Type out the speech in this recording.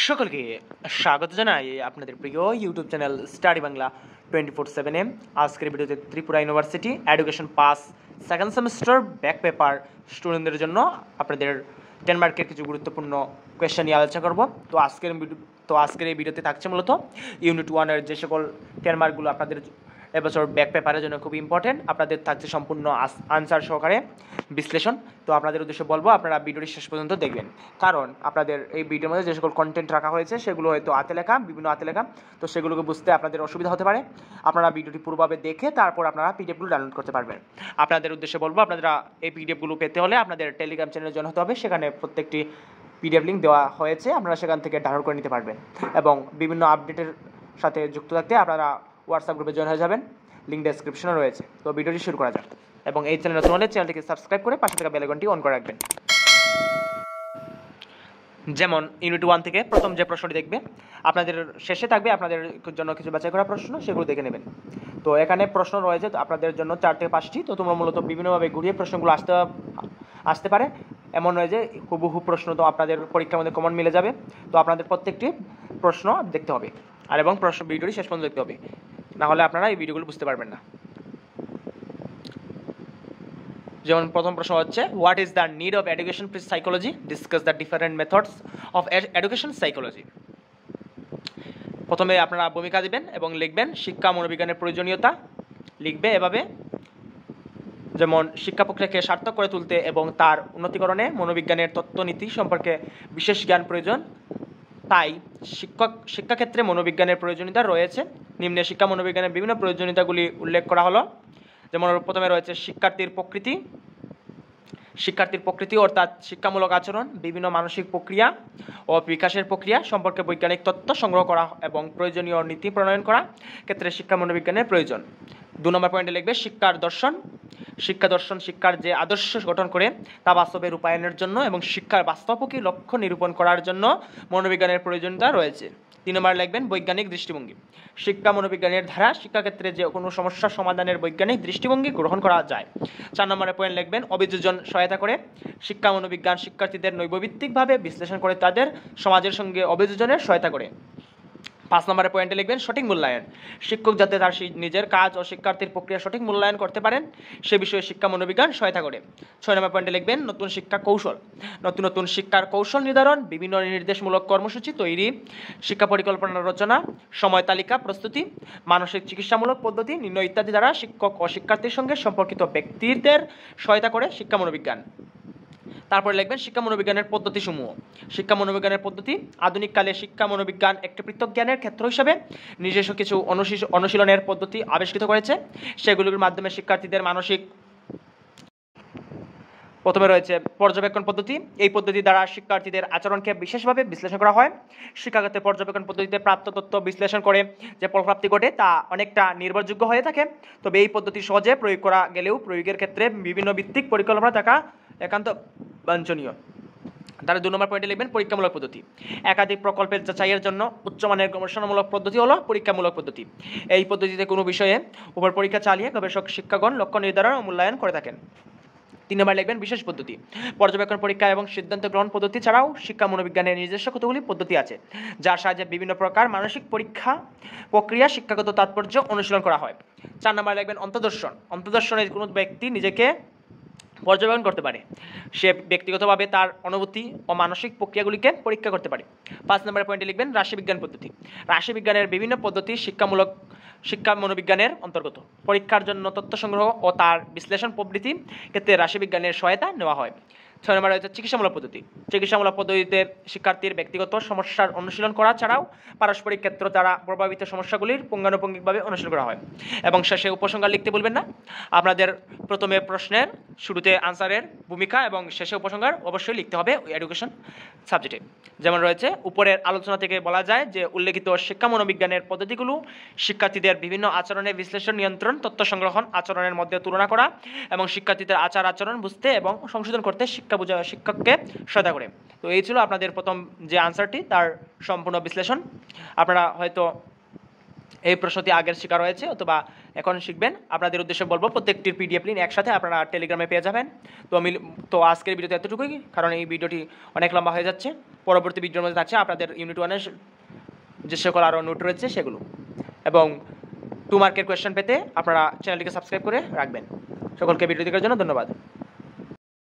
সকলকে স্বাগত জানাই আপনাদের প্রিয় ইউটিউব চ্যানেল স্টাডি বাংলা 24/7 আজকের ভিডিওতে Tripura university education pass second semester back paper স্টুডেন্টদের জন্য আপনাদের 10 মার্কের কিছু গুরুত্বপূর্ণ কোয়েশ্চেন নিয়ে আলোচনা করব। তো আজকের এই ভিডিওতে থাকছে মূলত ইউনিট 1-এর যে সকল 10 মার্কগুলো আপনাদের এবছর ব্যাক পেপারের জন্য খুব ইম্পর্টেন্ট, আপনাদের থাকছে সম্পূর্ণ আনসার সহকারে বিশ্লেষণ। তো আপনাদের উদ্দেশ্যে বলবো আপনারা ভিডিওটি শেষ পর্যন্ত দেখবেন, কারণ আপনাদের এই ভিডিওর মধ্যে যে সকল কন্টেন্ট রাখা হয়েছে সেগুলো হয়তো বিভিন্ন হাতে লেখা, তো সেগুলোকে বুঝতে আপনাদের অসুবিধা হতে পারে। আপনারা ভিডিওটি পুরোভাবে দেখে তারপর আপনারা পিডিএফগুলো ডাউনলোড করতে পারবেন। আপনাদের উদ্দেশ্যে বলবো আপনারা এই পিডিএফগুলো পেতে হলে আপনাদের টেলিগ্রাম চ্যানেলে জয়েন হতে হবে। সেখানে প্রত্যেকটি পিডিএফ লিঙ্ক দেওয়া হয়েছে, আপনারা সেখান থেকে ডাউনলোড করে নিতে পারবেন এবং বিভিন্ন আপডেটের সাথে যুক্ত থাকতে আপনারা হোয়াটসঅ্যাপ গ্রুপে জয়েন হয়ে যাবেন, লিঙ্ক ডেসক্রিপশনে রয়েছে। তো ভিডিওটি শুরু করা যাক এবং এই চ্যানেল নতুন হলে চ্যানেলটিকে সাবস্ক্রাইব করে পাশে থাকা বেল আইকনটি অন করে রাখবেন। যেমন ইউনিট 1 থেকে প্রথম যে প্রশ্নটি দেখবে আপনাদের শেষে থাকবে আপনাদের জন্য কিছু বাছাই করা প্রশ্ন, সেগুলো দেখে নেবেন। তো এখানে প্রশ্ন রয়েছে আপনাদের জন্য 4 থেকে 5টি। তো তোমরা মূলত বিভিন্নভাবে ঘুরিয়ে প্রশ্নগুলো আসতে পারে, এমন নয় যে হুবহু প্রশ্ন তো আপনাদের পরীক্ষার মধ্যে কমন মিলে যাবে। তো আপনাদের প্রত্যেকটি প্রশ্ন দেখতে হবে আর এবং ভিডিওটি শেষ পর্যন্ত দেখতে হবে, না হলে আপনারা এই ভিডিওগুলো বুঝতে পারবেন না। যেমন প্রথম প্রশ্ন হচ্ছে, what is the need of education psychology, discuss the different methods of education psychology. প্রথমে আপনারা ভূমিকা দিবেন এবং লিখবেন শিক্ষা মনোবিজ্ঞানের প্রয়োজনীয়তা। লিখবে এভাবে, যেমন শিক্ষা প্রক্রিয়াকে সার্থক করে তুলতে এবং তার উন্নতিকরণে মনোবিজ্ঞানের তত্ত্বনীতি সম্পর্কে বিশেষ জ্ঞান প্রয়োজন। তাই শিক্ষাক্ষেত্রে মনোবিজ্ঞানের প্রয়োজনীয়তা রয়েছে। নিম্নে শিক্ষা মনোবিজ্ঞানের বিভিন্ন প্রয়োজনীয়তাগুলি উল্লেখ করা হলো। যেমন প্রথমে রয়েছে শিক্ষার্থীর প্রকৃতি অর্থাৎ শিক্ষামূলক আচরণ, বিভিন্ন মানসিক প্রক্রিয়া ও বিকাশের প্রক্রিয়া সম্পর্কে বৈজ্ঞানিক তথ্য সংগ্রহ করা এবং প্রয়োজনীয় নীতি প্রণয়ন করা ক্ষেত্রে শিক্ষা মনোবিজ্ঞানের প্রয়োজন। 2 নম্বর পয়েন্টে লিখবে শিক্ষা দর্শন শিক্ষার যে আদর্শ গঠন করে তা বাস্তবে রূপায়ণের জন্য এবং শিক্ষার বাস্তবমুখী লক্ষ্য নিরূপণ করার জন্য মনোবিজ্ঞানের প্রয়োজনীয়তা রয়েছে। 3 নম্বর লিখবেন বৈজ্ঞানিক দৃষ্টিভঙ্গি। শিক্ষা মনোবিজ্ঞানের ধারা শিক্ষাক্ষেত্রে যে কোনো সমস্যার সমাধানের বৈজ্ঞানিক দৃষ্টিভঙ্গি গ্রহণ করা যায়। 4 নম্বরের পয়েন্ট লিখবেন অভিযোজন সহায়তা করে। শিক্ষা মনোবিজ্ঞান শিক্ষার্থীদের নৈবভিত্তিকভাবে বিশ্লেষণ করে তাদের সমাজের সঙ্গে অভিযোজনের সহায়তা করে। 5 নম্বরের পয়েন্টে লিখবেন সঠিক মূল্যায়ন। শিক্ষক যাতে তার নিজের কাজ ও শিক্ষার্থীর প্রক্রিয়া সঠিক মূল্যায়ন করতে পারেন সে বিষয়ে শিক্ষা মনোবিজ্ঞান সহায়তা করে। 6 নম্বর পয়েন্টে লিখবেন নতুন শিক্ষা কৌশল। নতুন শিক্ষার কৌশল নির্ধারণ, বিভিন্ন নির্দেশমূলক কর্মসূচি তৈরি, শিক্ষা পরিকল্পনা রচনা, সময় তালিকা প্রস্তুতি, মানসিক চিকিৎসামূলক পদ্ধতি নির্ণয় ইত্যাদি দ্বারা শিক্ষক ও শিক্ষার্থীর সঙ্গে সম্পর্কিত ব্যক্তিদের সহায়তা করে শিক্ষা মনোবিজ্ঞান। তারপরে লিখবেন শিক্ষা মনোবিজ্ঞানের পদ্ধতিসমূহ। শিক্ষা মনোবিজ্ঞানের পদ্ধতি আধুনিক কালে শিক্ষা মনোবিজ্ঞান একটি পৃথক জ্ঞানের ক্ষেত্র হিসাবে নিজস্ব কিছু অনুশীলনের পদ্ধতি আবিষ্কৃত করেছে। সেগুলির মাধ্যমে শিক্ষার্থীদের প্রথমে রয়েছে পর্যবেক্ষণ পদ্ধতি। এই পদ্ধতি দ্বারা শিক্ষার্থীদের আচরণকে বিশেষভাবে বিশ্লেষণ করা হয়। শিক্ষাক্ষেত্রে পর্যবেক্ষণ পদ্ধতিতে প্রাপ্ত তথ্য বিশ্লেষণ করে যে ফলপ্রাপ্তি ঘটে তা অনেকটা নির্ভরযোগ্য হয়ে থাকে। তবে এই পদ্ধতি সহজে প্রয়োগ করা গেলেও প্রয়োগের ক্ষেত্রে বিভিন্ন ভিত্তিক পরিকল্পনা থাকা একান্ত বাঞ্ছনীয়। তাহলে 2 নম্বর পয়েন্টে লিখবেন পরীক্ষামূলক পদ্ধতি। একাধিক প্রকল্পের যাচাইয়ের জন্য উচ্চমানের গবেষণামূলক পদ্ধতি হলো পরীক্ষামূলক পদ্ধতি। এই পদ্ধতিতে কোনো বিষয়ে উপর পরীক্ষা চালিয়ে গবেষক শিক্ষাগণ লক্ষ্য নির্ধারণ ও মূল্যায়ন করে থাকেন। 3 নম্বর লিখবেন বিশেষ পদ্ধতি। পর্যবেক্ষণ পরীক্ষা এবং সিদ্ধান্ত গ্রহণ পদ্ধতি ছাড়াও শিক্ষা মনোবিজ্ঞানের নিজস্ব কতগুলি পদ্ধতি আছে, যার সাহায্যে বিভিন্ন প্রকার মানসিক পরীক্ষা প্রক্রিয়া শিক্ষাগত তাৎপর্য অনুশীলন করা হয়। 4 নম্বর লিখবেন অন্তদর্শনে কোনো ব্যক্তি নিজেকে পর্যবেক্ষণ করতে পারে, সে ব্যক্তিগতভাবে তার অনুভূতি ও মানসিক প্রক্রিয়াগুলিকে পরীক্ষা করতে পারে। 5 নম্বর পয়েন্টে লিখবেন রাশিবিজ্ঞান পদ্ধতি। রাশিবিজ্ঞানের বিভিন্ন পদ্ধতি শিক্ষা মনোবিজ্ঞানের অন্তর্গত। পরীক্ষার জন্য তথ্য সংগ্রহ ও তার বিশ্লেষণ প্রভৃতি ক্ষেত্রে রাশিবিজ্ঞানের সহায়তা নেওয়া হয়। 6 নম্বর রয়েছে চিকিৎসামূলক পদ্ধতি। চিকিৎসামূলক পদ্ধতিতে শিক্ষার্থীর ব্যক্তিগত সমস্যার অনুশীলন করা ছাড়াও পারস্পরিক ক্ষেত্র দ্বারা প্রভাবিত সমস্যাগুলির পুঙ্খানুপুঙ্খিকভাবে অনুশীলন করা হয়। এবং শেষে উপসংহার লিখতে বলবেন না। আপনাদের প্রথমে প্রশ্নের শুরুতে আনসারের ভূমিকা এবং শেষে উপসংহার অবশ্যই লিখতে হবে এডুকেশন সাবজেক্টে। যেমন রয়েছে উপরের আলোচনা থেকে বলা যায় যে উল্লেখিত শিক্ষা মনোবিজ্ঞানের পদ্ধতিগুলো শিক্ষার্থীদের বিভিন্ন আচরণের বিশ্লেষণ, নিয়ন্ত্রণ, তথ্য সংগ্রহণ, আচরণের মধ্যে তুলনা করা এবং শিক্ষার্থীদের আচরণ বুঝতে এবং সংশোধন করতে শিক্ষককে সহায়তা করে। তো এই ছিল আপনাদের প্রথম যে আনসারটি, তার সম্পূর্ণ বিশ্লেষণ। আপনারা হয়তো এই প্রশ্নটি আগের শেখা রয়েছে অথবা এখন শিখবেন। আপনাদের উদ্দেশ্যে বলবো প্রত্যেকটির পিডিএফ লিঙ্ক একসাথে আপনারা টেলিগ্রামে পেয়ে যাবেন। তো আজকের ভিডিওতে এতটুকুই, কারণ এই ভিডিওটি অনেক লম্বা হয়ে যাচ্ছে। পরবর্তী ভিডিওর মধ্যে আছে আপনাদের ইউনিট 1-এর যে সকল আরও নোট রয়েছে সেগুলো, এবং 2 মার্কের কোয়েশ্চেন পেতে আপনারা চ্যানেলটিকে সাবস্ক্রাইব করে রাখবেন। সকলকে ভিডিও দেখার জন্য ধন্যবাদ।